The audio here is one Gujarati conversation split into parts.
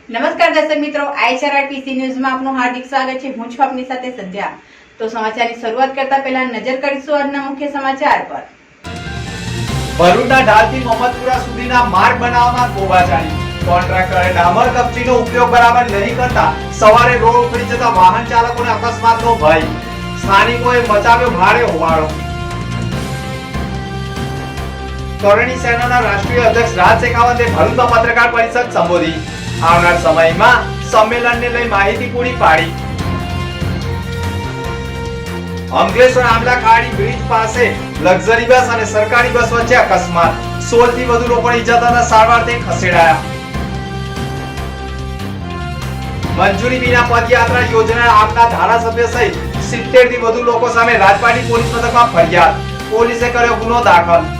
નમસ્કાર દર્શક મિત્રો, આઈએસઆરટીસી ન્યૂઝમાં આપનું હાર્દિક સ્વાગત છે। હું છું આપની સાથે સંધ્યા। તો સમાચારની શરૂઆત કરતા પહેલા નજર કરીશું આજના મુખ્ય સમાચાર પર। ભરૂચના ઢાલથી મોહમ્મદપુરા સુધીના માર્ગ બનાવવામાં કોબાચારી। કોન્ટ્રાક્ટરે ડામર કપચીનો ઉપયોગ બરાબર નહીં કરતા સવારે રોડ ઉખડી જતા વાહન ચાલકોને અકસ્માતનો ભય। સ્થાનિકોએ મચાવ્યો ભારે હોબાળો। કરણી સેનાના રાષ્ટ્રીય અધ્યક્ષ રાજ શેખાવતે ભરૂચમાં પત્રકાર પરિષદ સંબોધી। આવનાર સમયમાં સંમેલનને લઈ માહિતી પૂરી પાડી। અંકલેશ્વર આમલા ખાડી બ્રિજ પાસે લક્ઝરી બસ અને સરકારી બસ વચ્ચે અકસ્માત। 16 થી વધુ લોકોને ઈજા થતા સારવારથી ખસેડાયા। મંજૂરી વિના પદયાત્રા યોજના આપના ધારાસભ્ય સહિત 70 થી વધુ લોકો સામે રાજપાટી પોલીસ મથકમાં ફરિયાદ। પોલીસે કર્યો ગુનો દાખલ।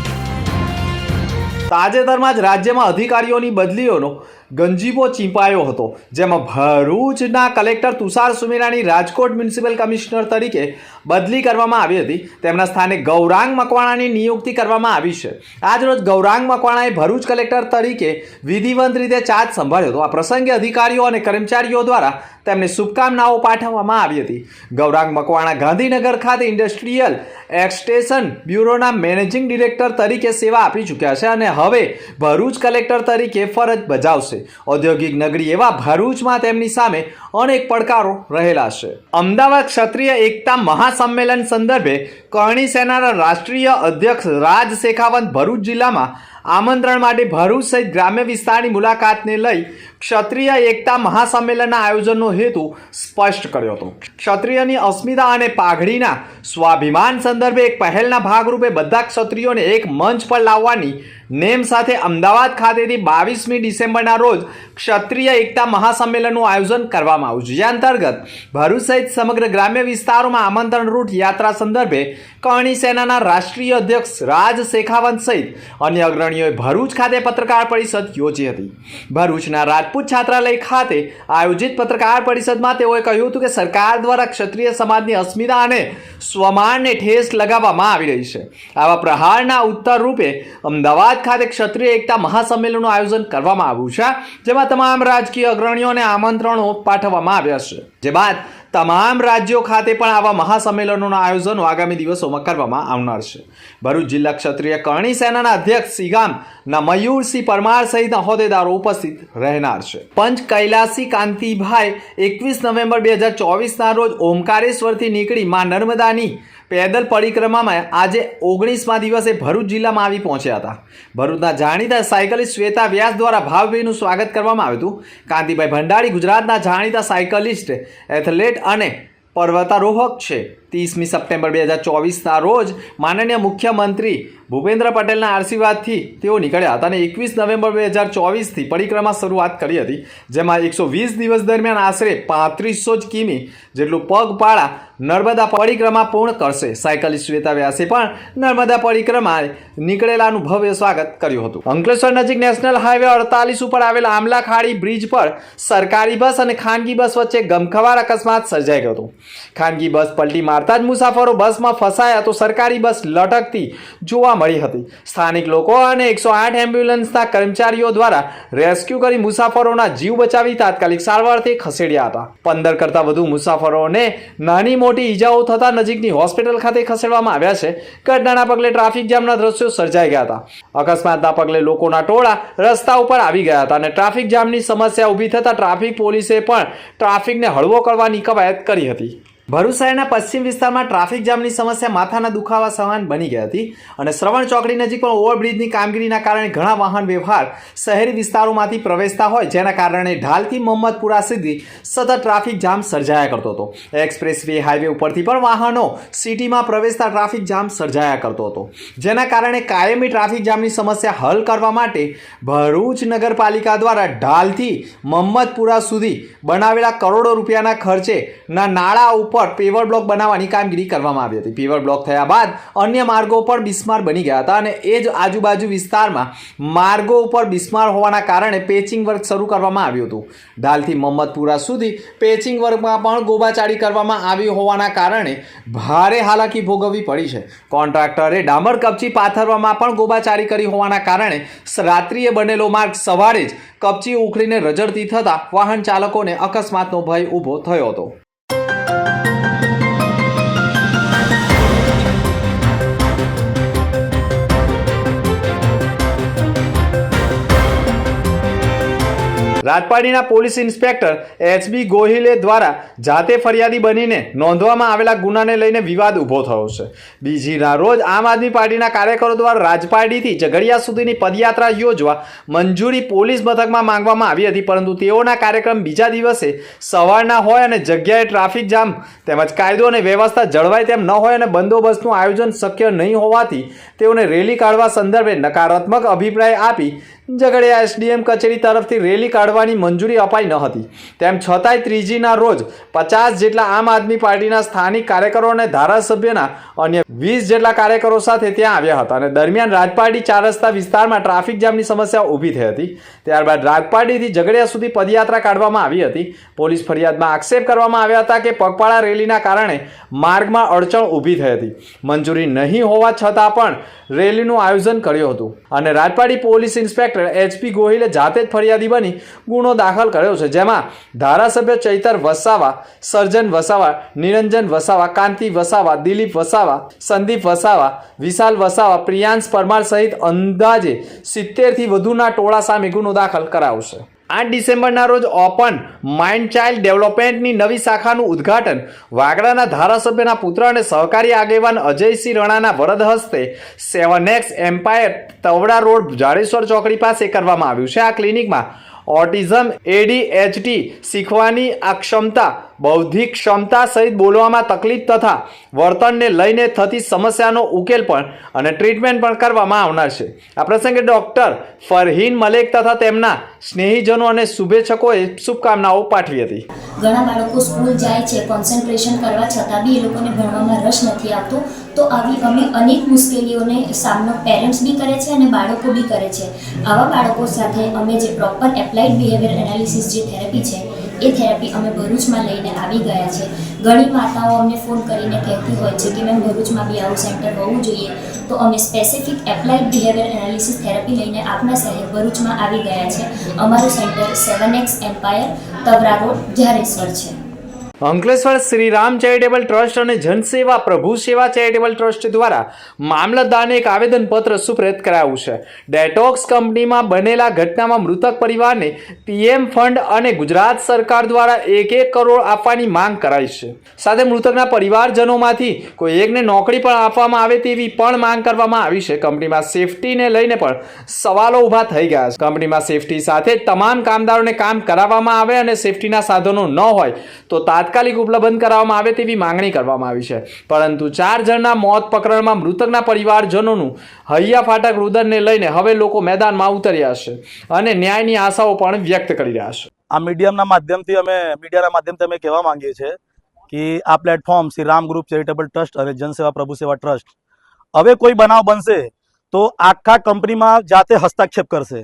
તાજેતરમાં જ રાજ્યમાં અધિકારીઓની બદલીઓનો ગંજીફો ચીંપાયો હતો, જેમાં ભરૂચના કલેક્ટર તુષાર સુમેરાની રાજકોટ મ્યુનિસિપલ કમિશનર તરીકે બદલી કરવામાં આવી હતી। તેમના સ્થાને ગૌરાંગ મકવાણાની નિયુક્તિ કરવામાં આવી છે। આજરોજ ગૌરાંગ મકવાણાએ ભરૂચ કલેક્ટર તરીકે વિધિવંત રીતે ચાર્જ સંભાળ્યો હતો। આ પ્રસંગે અધિકારીઓ અને કર્મચારીઓ દ્વારા તેમને શુભકામનાઓ પાઠવવામાં આવી હતી। ગૌરાંગ મકવાણા ગાંધીનગર ખાતે ઇન્ડસ્ટ્રીયલ એક્સટેન્શન બ્યુરોના મેનેજિંગ ડિરેક્ટર તરીકે સેવા આપી ચૂક્યા છે અને હવે ભરૂચ કલેક્ટર તરીકે ફરજ બજાવશે। ઔદ્યોગિક નગરી એવા ભરૂચમાં તેમની સામે અનેક પડકારો રહેલા છે। અમદાવાદ ક્ષત્રિય એકતા મહાસંમેલન સંદર્ભે કરણી સેનાના રાષ્ટ્રીય અધ્યક્ષ રાજ શેખાવત ભરૂચ જિલ્લામાં આમંત્રણ માટે ભરૂચ સહિત ગ્રામ્ય વિસ્તારની મુલાકાતને લઈ ક્ષત્રિય એકતા મહાસંમેલનના આયોજનનો હેતુ સ્પષ્ટ કર્યો હતો। ક્ષત્રિયની અસ્મિતા અને પાઘડીના સ્વાભિમાન સંદર્ભે એક પહેલના ભાગરૂપે બધા ક્ષત્રિયોને એક મંચ પર લાવવાની નેમ સાથે અમદાવાદ ખાતેથી 22મી ડિસેમ્બરના રોજ ક્ષત્રિય એકતા મહાસંમેલનનું આયોજન કરવામાં આવ્યું છે। જે અંતર્ગત ભરૂચ સહિત સમગ્ર ગ્રામ્ય વિસ્તારોમાં આમંત્રણ રૂટ યાત્રા સંદર્ભે કરણી સેનાના રાષ્ટ્રીય અધ્યક્ષ રાજ શેખાવત સહિત અન્ય અગ્રણીઓએ ભરૂચ ખાતે પત્રકાર પરિષદ યોજી હતી। ભરૂચના રાજપૂત છાત્રાલય ખાતે આયોજિત પત્રકાર પરિષદમાં તેઓએ કહ્યું હતું કે સરકાર દ્વારા ક્ષત્રિય સમાજની અસ્મિતા અને સ્વમાનને ઠેસ લગાવવામાં આવી રહી છે। આવા પ્રહારના ઉત્તર રૂપે અમદાવાદ ખાતે ક્ષત્રિય એકતા મહાસંમેલનનું આયોજન કરવામાં આવ્યું છે, જેમાં તમામ રાજકીય અગ્રણીઓને આમંત્રણો પાઠવવામાં આવ્યા છે। જે બાદ તમામ રાજ્યો ખાતે પણ આવા મહાસંમેલનોના આયોજનો આગામી દિવસોમાં કરવામાં આવનાર છે। ભરૂચ જિલ્લા ક્ષત્રિય કરણી સેનાના અધ્યક્ષ સિગામના મયુરસિંહ પરમાર સહિતના હોદ્દેદારો ઉપસ્થિત રહેનાર છે। પંચ કૈલાસી કાંતિભાઈ 21 નવેમ્બર 2024ના રોજ ઓમકારેશ્વરથી નીકળી માં નર્મદાની પેદલ પરિક્રમામાં આજે 19મા દિવસે ભરૂચ જિલ્લામાં આવી પહોંચ્યા હતા। ભરૂચના જાણીતા સાયકલિસ્ટ શ્વેતા વ્યાસ દ્વારા ભાવભીનું સ્વાગત કરવામાં આવ્યું હતું। કાંતિભાઈ ભંડારી ગુજરાતના જાણીતા સાયકલિસ્ટ, એથ્લેટ અને પર્વતારોહક છે। 30મી સપ્ટેમ્બર 2024ના રોજ માનનીય મુખ્યમંત્રી ભૂપેન્દ્ર પટેલના આશીર્વાદથી તેઓ નીકળ્યા હતા અને 21 નવેમ્બર 2024થી પરિક્રમા શરૂઆત કરી હતી, જેમાં 120 દિવસ દરમિયાન આશરે 3500 કિમી જેટલું પગપાળા નર્મદા પરિક્રમા પૂર્ણ કરશે। સાયકલિસ્ટ શ્વેતા વ્યાસે પણ નર્મદા પરિક્રમાએ નીકળેલાનું ભવ્ય સ્વાગત કર્યું હતું। અંકલેશ્વર નજીક નેશનલ હાઈવે 48 ઉપર આવેલા આમલા ખાડી બ્રિજ પર સરકારી બસ અને ખાનગી બસ વચ્ચે ગમખ્વાર અકસ્માત સર્જાઈ ગયો હતો। ખાનગી બસ પલટી મારતા જ મુસાફરો બસમાં ફસાયા તો સરકારી બસ લટકતી જોવા મળી હતી। સ્થાનિક લોકો અને 108 એમ્બ્યુલન્સના કર્મચારીઓ દ્વારા રેસ્ક્યુ કરી મુસાફરોના જીવ બચાવી તાત્કાલિક સારવારથી ખસેડ્યા હતા। 15 કરતાં વધુ મુસાફરોને નાની મોટી ઈજાઓ થતા નજીકની હોસ્પિટલ ખાતે ખસેડવામાં આવ્યા છે। ઘટનાના પગલે ટ્રાફિક જામના દ્રશ્યો સર્જાઈ ગયા હતા। અકસ્માતના પગલે લોકોના ટોળા રસ્તા ઉપર આવી ગયા હતા અને ટ્રાફિક જામની સમસ્યા ઊભી થતાં ટ્રાફિક પોલીસે પણ ટ્રાફિકને હળવો કરવાની કવાયત કરી હતી। ભરૂચ શહેરના પશ્ચિમ વિસ્તારમાં ટ્રાફિક જામની સમસ્યા માથાના દુખાવા સમાન બની ગઈ હતી અને શ્રવણ ચોકડી નજીક પણ ઓવરબ્રિજની કામગીરીના કારણે ઘણા વાહન વ્યવહાર શહેરી વિસ્તારોમાંથી પ્રવેશતા હોય, જેના કારણે ઢાલથી મોહમ્મદપુરા સુધી સતત ટ્રાફિક જામ સર્જાયા કરતો હતો। એક્સપ્રેસ વે હાઈવે ઉપરથી પણ વાહનો સિટીમાં પ્રવેશતા ટ્રાફિક જામ સર્જાયા કરતો હતો, જેના કારણે કાયમી ટ્રાફિક જામની સમસ્યા હલ કરવા માટે ભરૂચ નગરપાલિકા દ્વારા ઢાલથી મોહમ્મદપુરા સુધી બનાવેલા કરોડો રૂપિયાના ખર્ચેના નાળા ઉપર ઉપર પેવર બ્લોક બનાવવાની કામગીરી કરવામાં આવી હતી. પેવર બ્લોક થયા બાદ અન્ય માર્ગો પર બિસ્માર બની ગયા હતા અને એ જ આજુબાજુ વિસ્તારમાં માર્ગો ઉપર બિસ્માર હોવાના કારણે પેચિંગ વર્ક શરૂ કરવામાં આવ્યું હતું. ઢાલથી મહમ્મદપુરા સુધી પેચિંગ વર્કમાં પણ ગોબાચાળી કરવામાં આવી હોવાના કારણે ભારે હાલાકી ભોગવવી પડી છે. કોન્ટ્રાક્ટરે ડામર કપચી પાથરવામાં પણ ગોબાચાળી કરી હોવાના કારણે રાત્રિએ બનેલો માર્ગ સવારે જ કપચી ઉખડીને રજડતી થતાં વાહન ચાલકોને અકસ્માતનો ભય ઊભો થયો હતો. રાજપાડીના પોલીસ ઇન્સ્પેક્ટર એચબી ગોહિલે દ્વારા જાતે ફરિયાદી બનીને નોંધવામાં આવેલા ગુનાને લઈને વિવાદ ઊભો થયો છે. બીજીના રોજ આમ આદમી પાર્ટીના કાર્યકરો દ્વારા રાજપાડીથી ઝઘડિયા સુધીની પદયાત્રા યોજવા મંજૂરી પોલીસ મથકમાં માંગવામાં આવી હતી, પરંતુ તેઓના કાર્યક્રમ બીજા દિવસે સવારના હોય અને જગ્યાએ ટ્રાફિક જામ તેમજ કાયદો અને વ્યવસ્થા જળવાય તેમ ન હોય અને બંદોબસ્તનું આયોજન શક્ય નહીં હોવાથી તેઓને રેલી કાઢવા સંદર્ભે નકારાત્મક અભિપ્રાય આપી ઝઘડિયા એસડીએમ કચેરી તરફથી રેલી કાઢવાની મંજૂરી અપાઈ ન હતી. તેમ છતાંય ત્રીજીના રોજ 50 જેટલા આમ આદમી પાર્ટીના સ્થાનિક કાર્યકરો અને ધારાસભ્યના અન્ય 20 જેટલા કાર્યકરો સાથે ત્યાં આવ્યા હતા અને દરમિયાન રાજપાડી 4 રસ્તા વિસ્તારમાં ટ્રાફિક જામની સમસ્યા ઊભી થઈ હતી. ત્યારબાદ રાજપાડીથી ઝઘડિયા સુધી પદયાત્રા કાઢવામાં આવી હતી. પોલીસ ફરિયાદમાં આક્ષેપ કરવામાં આવ્યા હતા કે પગપાળા રેલીના કારણે માર્ગમાં અડચણ ઊભી થઈ હતી. મંજૂરી નહીં હોવા છતાં પણ રેલીનું આયોજન કર્યું હતું અને રાજપાડી પોલીસ ઇન્સ્પેક્ટર એચપી ગોહિલે જાતે જ ફરિયાદી બની ગુનો દાખલ કર્યો છે, જેમાં ધારાસભ્ય ચૈતર વસાવા, સર્જન વસાવા, નિરંજન વસાવા, કાંતિ વસાવા, દિલીપ વસાવા, સંદીપ વસાવા, વિશાલ વસાવા, પ્રિયાંશ પરમાર સહિત અંદાજે 70 થી વધુના ટોળા સામે ગુનો દાખલ કરાવશે. 8 ડિસેમ્બરના રોજ ઓપન માઇન્ડ ચાઇલ્ડ ડેવલપમેન્ટની નવી શાખાનું ઉદ્ઘાટન વાગડાના ધારાસભ્યના પુત્ર અને સહકારી આગેવાન અજયસિંહ રણાના વરદ હસ્તે 7X એમ્પાયર તવડા રોડ જાડેશ્વર ચોકડી પાસે કરવામાં આવ્યું છે. આ ક્લિનિકમાં ઓટિઝમ, ADHD શીખવાની અક્ષમતા, બૌદ્ધિક ક્ષમતા સહિત બોલવામાં તકલીફ તથા વર્તનને લઈને થતી સમસ્યાનો ઉકેલ પણ અને ટ્રીટમેન્ટ પણ કરવામાં આવનાર છે. આ પ્રસંગે ડૉક્ટર ફરહીન મલેક તથા તેમના સ્નેહીજનો અને શુભેચ્છકોએ શુભકામનાઓ પાઠવી હતી. ઘણા બાળકો સ્કૂલ જાય છે કોન્સન્ટ્રેશન કરવા છતાં બી એ લોકોને ભણવામાં રસ નથી આવતો, તો આવી અમે અનેક મુશ્કેલીઓને સામનો પેરેન્ટ્સ બી કરે છે અને બાળકો બી કરે છે. આવા બાળકો સાથે અમે જે પ્રોપર એપ્લાઇડ બિહેવિયર એનાલિસિસ જે થેરપી છે એ થેરપી અમે ભરૂચમાં લઈને આવી ગયા છે. ઘણી માતાઓ અમને ફોન કરીને કહેતી હોય છે કે મેમ ભરૂચમાં બી આવું સેન્ટર હોવું જોઈએ, તો અમે specific applied behaviour analysis therapy લઈને આપના શહેર ભરૂચમાં આવી ગયા છે. અમારું centre 7X umpire Tavra road Jadeshwar છે. અંકલેશ્વર શ્રીરામ ચેરિટેબલ ટ્રસ્ટ અને જનસેવા પ્રભુ સેવા ચેરિટેબલ ટ્રસ્ટ દ્વારા મામલતદારને એક આવેદનપત્ર સુપ્રત કરાયું છે. ડેટોક્સ કંપનીમાં બનેલા ઘટનામાં મૃતક પરિવારને PM ફંડ અને ગુજરાત સરકાર દ્વારા 1 કરોડ આપવાની માંગ કરાઈ છે. સાથે મૃતકના પરિવારજનોમાંથી કોઈ એકને નોકરી પણ આપવામાં આવે તેવી પણ માંગ કરવામાં આવી છે. કંપનીમાં સેફટીને લઈને પણ સવાલો ઊભા થઈ ગયા છે. કંપનીમાં સેફટી સાથે તમામ કામદારોને કામ કરાવવામાં આવે અને સેફટીના સાધનો ન હોય તો તાત્કાલિક ઉપલબ્ધ કરાવવામાં આવે તેવી માંગણી કરવામાં આવી છે. પરંતુ 4 જણના મોત પ્રકરણમાં મૃતકના પરિવારજનોનું હૈયા ફાટક રુદનને લઈને હવે લોકો મેદાનમાં ઉતર્યા છે અને ન્યાયની આશાઓ પણ વ્યક્ત કરી રહ્યા છે. આ મીડિયાના માધ્યમથી અમે કહેવા માંગીએ છીએ કે આ platform Shri Ram group charitable trust અને જનસેવા પ્રભુ સેવા ટ્રસ્ટ હવે કોઈ બનાવ બનશે તો આખા કંપનીમાં જાતે હસ્તક્ષેપ કરશે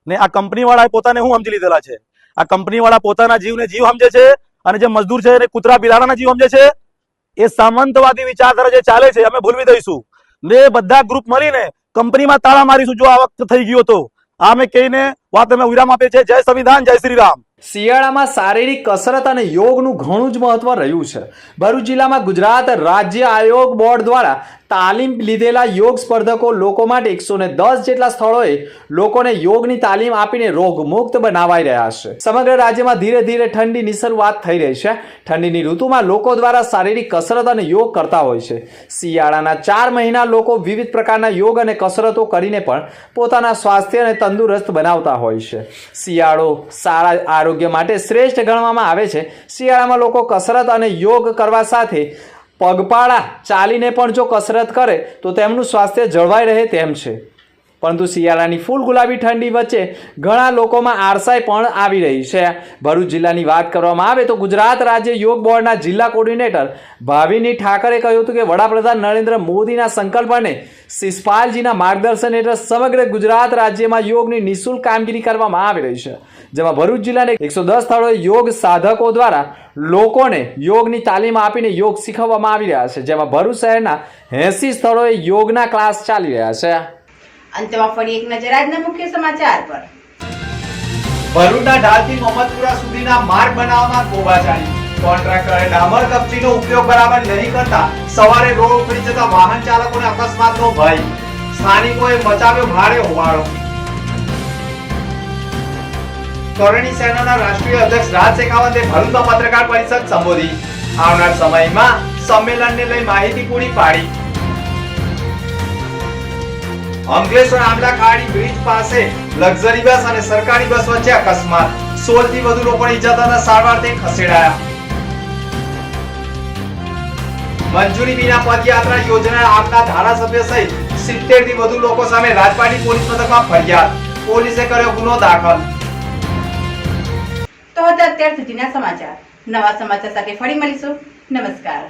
ને આ કંપનીવાળાએ પોતાને શું સમજી લીધેલા છે? આ કંપનીવાળા પોતાના જીવને જીવ સમજે છે અને જે મજદૂર છે એને કૂતરા બિલાડાના જીવ સમજે છે. એ સામંતવાદી વિચારધારા જે ચાલે છે અમે ભૂલવી દઈશું ને બધા ગ્રુપ મળીને કંપનીમાં તાળા મારીશું જો આ વખત થઈ ગયો તો. આ અમે કહીને વાત અમે વિરામ આપીએ છીએ. જય સંવિધાન, જય શ્રી રામ. શિયાળામાં શારીરિક કસરત અને યોગનું ઘણું જ મહત્વ રહ્યું છે. ભરૂચ જિલ્લામાં ગુજરાત રાજ્ય આયોગ બોર્ડ દ્વારા તાલીમ લીધેલા યોગ સ્પર્ધકો લોકો માટે 110 જેટલા સ્થળોએ લોકોને યોગની તાલીમ આપીને રોગમુક્ત બનાવાઈ રહ્યા છે. સમગ્ર રાજ્યમાં ધીરે ધીરે ઠંડીની શરૂઆત થઈ રહી છે. ઠંડીની ઋતુમાં લોકો દ્વારા શારીરિક કસરત અને યોગ કરતા હોય છે. શિયાળાના 4 મહિના લોકો વિવિધ પ્રકારના યોગ અને કસરતો કરીને પણ પોતાના સ્વાસ્થ્યને તંદુરસ્ત બનાવતા હોય છે. શિયાળો સારા આરોગ્ય માટે શ્રેષ્ઠ ગણવામાં આવે છે. શિયાળામાં લોકો કસરત અને યોગ કરવા સાથે પગપાળા ચાલીને પણ જો કસરત કરે તો તેમનું સ્વાસ્થ્ય જળવાઈ રહે તેમ છે. પરંતુ શિયાળાની ફૂલ ગુલાબી ઠંડી વચ્ચે ઘણા લોકોમાં આળસાઈ પણ આવી રહી છે. ભરૂચ જિલ્લાની વાત કરવામાં આવે તો ગુજરાત રાજ્ય યોગ બોર્ડના જિલ્લા કોર્ડિનેટર ભાવિની ઠાકરે કહ્યું હતું કે વડાપ્રધાન નરેન્દ્ર મોદીના સંકલ્પ અને શિષપાલજીના માર્ગદર્શન હેઠળ સમગ્ર ગુજરાત રાજ્યમાં યોગની નિઃશુલ્ક કામગીરી કરવામાં આવી રહી છે, જેમાં ભરૂચ જિલ્લાના 110 સ્થળોએ યોગ સાધકો દ્વારા લોકોને યોગની તાલીમ આપીને યોગ શીખવવામાં આવી રહ્યા છે, જેમાં ભરૂચ શહેરના 80 સ્થળોએ યોગના ક્લાસ ચાલી રહ્યા છે. અંતમાં ફરી એક નજર આજના મુખ્ય સમાચાર પર. ભરૂચના ઢાલથી મોહમ્મદપુરા સુધીના માર્ગ બનાવવામાં ગોબાચારી. કોન્ટ્રાક્ટરે ડામર કપચીનો ઉપયોગ બરાબર નહીં કરતા સવારે રોડ ઉપડી જતા વાહન ચાલકોને અકસ્માતનો ભય. સ્થાનિકોએ મચાવ્યો ભારે હોબાળો. કરણી સેનાના રાષ્ટ્રીય અધ્યક્ષ રાજ શેખાવતે ભરૂચમાં પત્રકાર પરિષદ સંબોધી. આવનાર સમયમાં સંમેલનને લઈ માહિતી પૂરી પાડી. અંકલેશ્વર આંબલા ખાડી બ્રિજ પાસે લક્ઝરી બસ અને સરકારી બસ વચ્ચે અકસ્માત. 16 થી વધુ લોકોને ઈજા થતા સારવારથી ખસેડાયા. મંજૂરી વિના પદયાત્રા યોજના આપના ધારાસભ્ય સહિત 70 થી વધુ લોકો સામે રાજપાટી પોલીસ મથકમાં ફરિયાદ. પોલીસે કર્યો ગુનો દાખલ. તો હતા અત્યાર સુધીના સમાચાર. નવા સમાચાર સાથે ફરી મળીશું. નમસ્કાર.